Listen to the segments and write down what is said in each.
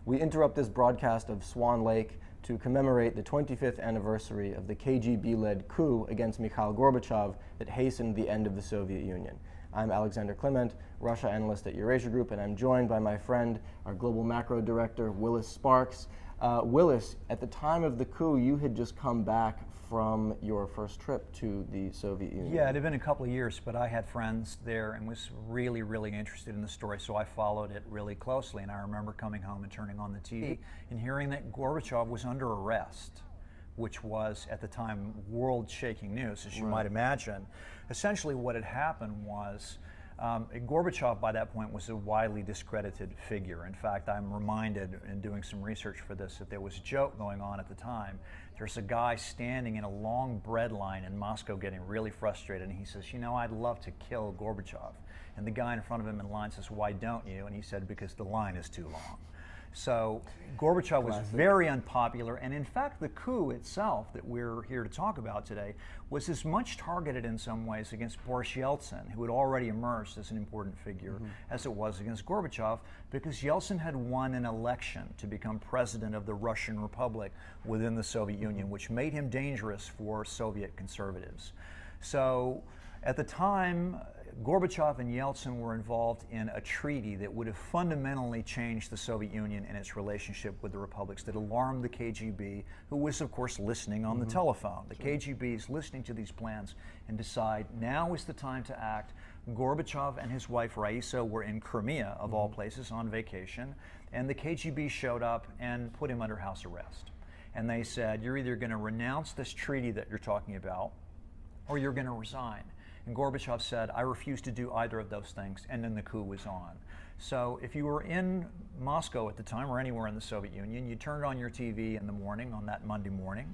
We interrupt this broadcast of Swan Lake to commemorate the 25th anniversary of the KGB-led coup against Mikhail Gorbachev that hastened the end of the Soviet Union. I'm Alexander Clement, Russia analyst at Eurasia Group, and I'm joined by my friend, our global macro director, Willis Sparks. Willis, at the time of the coup, you had just come back from your first trip to the Soviet Union. Yeah, it had been a couple of years, but I had friends there and was really, really interested in the story, so I followed it really closely. And I remember coming home and turning on the TV and hearing that Gorbachev was under arrest, which was, at the time, world-shaking news, as you might imagine. Essentially what had happened was Gorbachev, by that point, was a widely discredited figure. In fact, I'm reminded in doing some research for this that there was a joke going on at the time. There's a guy standing in a long bread line in Moscow getting really frustrated, and he says, you know, I'd love to kill Gorbachev. And the guy in front of him in line says, why don't you? And he said, because the line is too long. So Gorbachev was very unpopular, and in fact the coup itself that we're here to talk about today was as much targeted in some ways against Boris Yeltsin, who had already emerged as an important figure, as it was against Gorbachev, because Yeltsin had won an election to become president of the Russian Republic within the Soviet Union, which made him dangerous for Soviet conservatives. So at the time, Gorbachev and Yeltsin were involved in a treaty that would have fundamentally changed the Soviet Union and its relationship with the republics, that alarmed the KGB, who was, of course, listening on the telephone. The KGB is listening to these plans and decide now is the time to act. Gorbachev and his wife Raisa were in Crimea, of all places, on vacation, and the KGB showed up and put him under house arrest. And they said, you're either going to renounce this treaty that you're talking about, or you're going to resign. And Gorbachev said, I refuse to do either of those things, and then the coup was on. So if you were in Moscow at the time, or anywhere in the Soviet Union, you turned on your TV in the morning, on that Monday morning,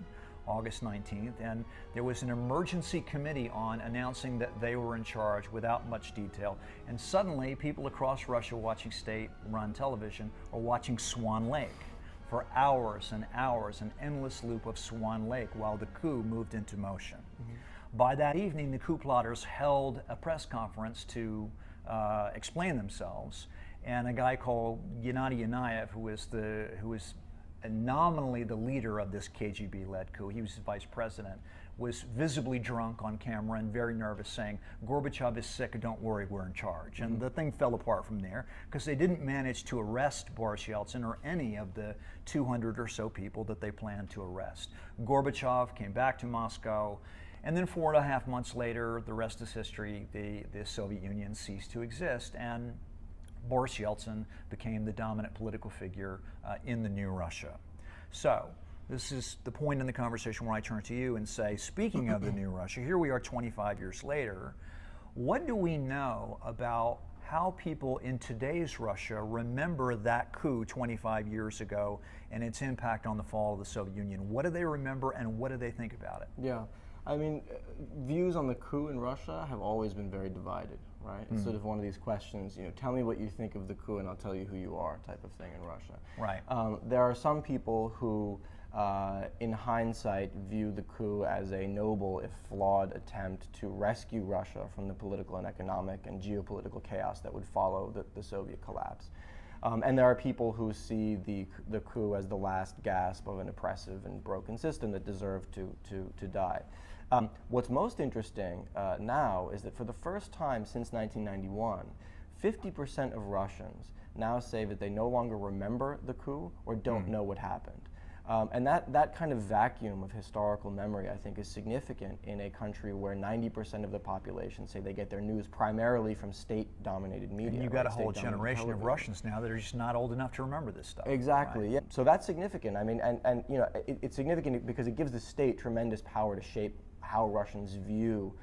August 19th, and there was an emergency committee on announcing that they were in charge without much detail. And suddenly, people across Russia watching state-run television are watching Swan Lake for hours and hours, an endless loop of Swan Lake while the coup moved into motion. By that evening, the coup plotters held a press conference to explain themselves, and a guy called Gennady Yanayev, who was nominally the leader of this KGB-led coup, he was the vice president, was visibly drunk on camera and very nervous, saying, Gorbachev is sick, don't worry, we're in charge. And the thing fell apart from there, because they didn't manage to arrest Boris Yeltsin or any of the 200 or so people that they planned to arrest. Gorbachev came back to Moscow, and then 4.5 months later, the rest is history. The Soviet Union ceased to exist, and Boris Yeltsin became the dominant political figure in the new Russia. So this is the point in the conversation where I turn to you and say, speaking of the new Russia, here we are 25 years later. What do we know about how people in today's Russia remember that coup 25 years ago and its impact on the fall of the Soviet Union? What do they remember, and what do they think about it? Yeah. I mean, views on the coup in Russia have always been very divided, right? It's sort of one of these questions, you know, tell me what you think of the coup and I'll tell you who you are type of thing in Russia. Right. There are some people who, in hindsight, view the coup as a noble, if flawed, attempt to rescue Russia from the political and economic and geopolitical chaos that would follow the Soviet collapse. And there are people who see the coup as the last gasp of an oppressive and broken system that deserved to die. What's most interesting now is that for the first time since 1991, 50% of Russians now say that they no longer remember the coup or don't know what happened. And that kind of vacuum of historical memory, I think, is significant in a country where 90% of the population say they get their news primarily from state-dominated media. And you've got a whole generation of Russians now that are just not old enough to remember this stuff. Exactly, right? yeah. So that's significant. I mean, and you know, it's significant because it gives the state tremendous power to shape how Russians view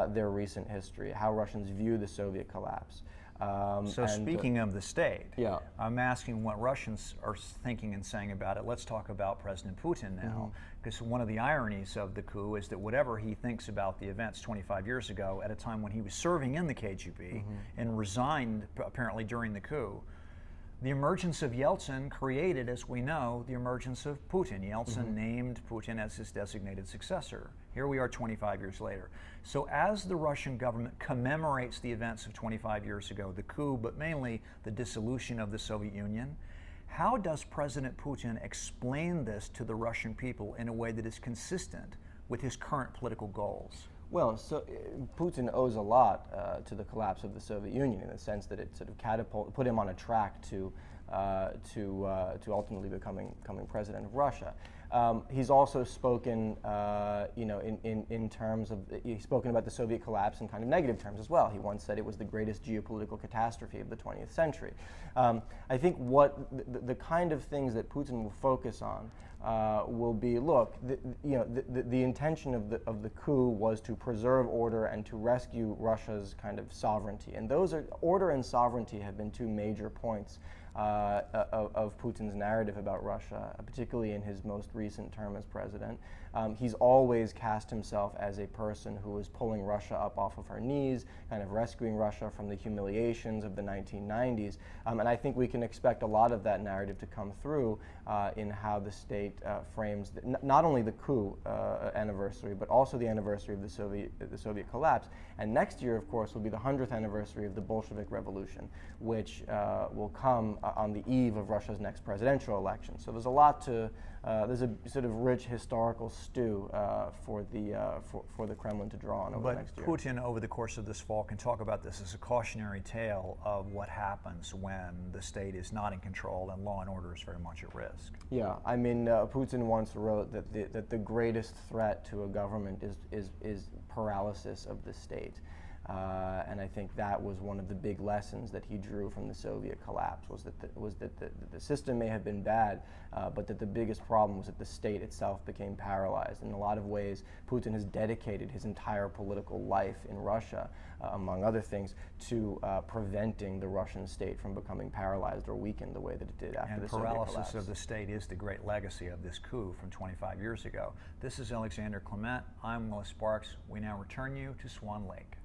their recent history, how Russians view the Soviet collapse. So speaking of the state, yeah. I'm asking what Russians are thinking and saying about it. Let's talk about President Putin now, because one of the ironies of the coup is that whatever he thinks about the events 25 years ago, at a time when he was serving in the KGB and resigned apparently during the coup, the emergence of Yeltsin created, as we know, the emergence of Putin. Yeltsin named Putin as his designated successor. Here we are 25 years later. So as the Russian government commemorates the events of 25 years ago, the coup, but mainly the dissolution of the Soviet Union, How does President Putin explain this to the Russian people in a way that is consistent with his current political goals? Well, so Putin owes a lot to the collapse of the Soviet Union in the sense that it sort of put him on a track to ultimately becoming president of Russia. He's also spoken, in terms of, he's spoken about the Soviet collapse in kind of negative terms as well. He once said it was the greatest geopolitical catastrophe of the 20th century. I think what the kind of things that Putin will focus on will be, look, the intention of the coup was to preserve order and to rescue Russia's kind of sovereignty, and order and sovereignty have been two major points of Putin's narrative about Russia, particularly in his most recent term as president. He's always cast himself as a person who is pulling Russia up off of her knees, kind of rescuing Russia from the humiliations of the 1990s. And I think we can expect a lot of that narrative to come through in how the state frames not only the coup anniversary, but also the anniversary of the Soviet collapse. And next year, of course, will be the 100th anniversary of the Bolshevik Revolution, which will come on the eve of Russia's next presidential election. So there's a lot to, there's a sort of rich historical stew for the Kremlin to draw on over the next year. But Putin, over the course of this fall, can talk about this as a cautionary tale of what happens when the state is not in control and law and order is very much at risk. Yeah, I mean, Putin once wrote that the greatest threat to a government is paralysis of the state. And I think that was one of the big lessons that he drew from the Soviet collapse, was that the system may have been bad, but that the biggest problem was that the state itself became paralyzed. In a lot of ways, Putin has dedicated his entire political life in Russia, among other things, to preventing the Russian state from becoming paralyzed or weakened the way that it did after the Soviet collapse. And paralysis of the state is the great legacy of this coup from 25 years ago. This is Alexander Clement. I'm Willis Sparks. We now return you to Swan Lake.